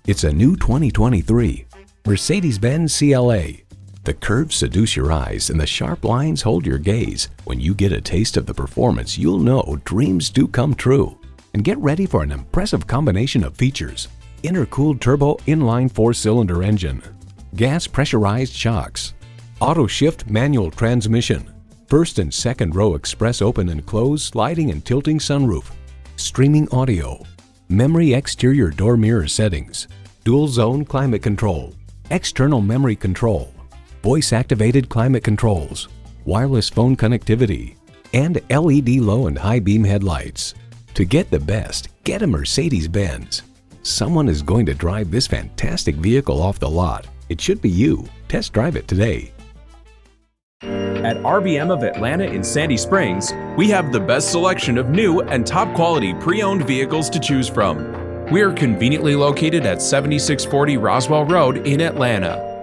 It's a new 2023 Mercedes-Benz CLA. The curves seduce your eyes and the sharp lines hold your gaze. When you get a taste of the performance, you'll know dreams do come true. And get ready for an impressive combination of features. Intercooled turbo inline 4-cylinder engine, gas pressurized shocks, auto shift manual transmission, first and second row express open and close sliding and tilting sunroof, streaming audio, memory exterior door mirror settings, dual zone climate control, external memory control, voice activated climate controls, wireless phone connectivity, and LED low and high beam headlights. To get the best, get a Mercedes-Benz. Someone is going to drive this fantastic vehicle off the lot. It should be you. Test drive it today. At RBM of Atlanta in Sandy Springs, we have the best selection of new and top quality pre-owned vehicles to choose from. We are conveniently located at 7640 Roswell Road in Atlanta.